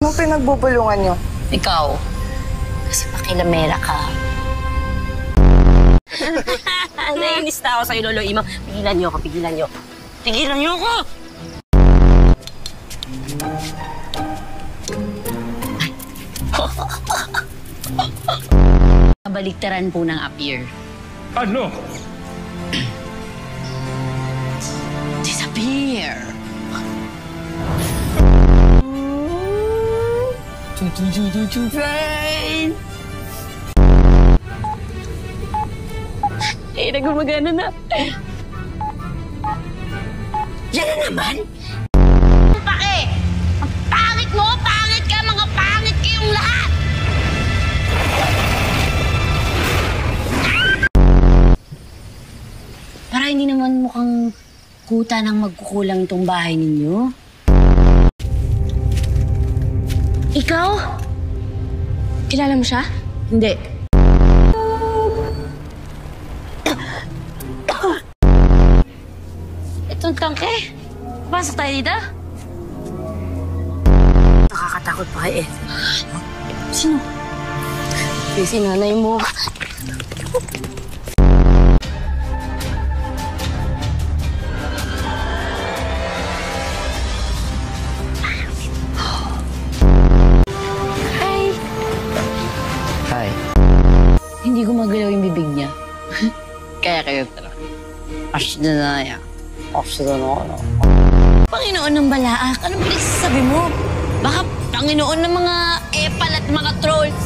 Anong pinagbubulungan niyo? Ikaw. Kasi pakilamera ka. Nainis na ako sa'yo, Lolo Imang. Pigilan niyo ako, pigilan niyo. Pigilan niyo ako! Kabaliktaran po ng appear. Ano? Disappear! Train! Eh, nagumagana na. Yan na naman! Pake! Ang pangit mo! Pangit ka! Mga pangit kayong lahat! Para hindi naman mukhang kuta ng magkukulang itong bahay ninyo. Ikaw? Kilala mo siya? Hindi. Itong tangke. Pasok tayo dito? Nakakatakot pa eh. Sino? Si nanay mo. Hi. Hindi gumagalaw yung bibig niya. Kaya kayo tara. Ashdana. Panginoon ng balaak, anong pinagsasabi mo? Baka Panginoon ng mga epal at mga trolls.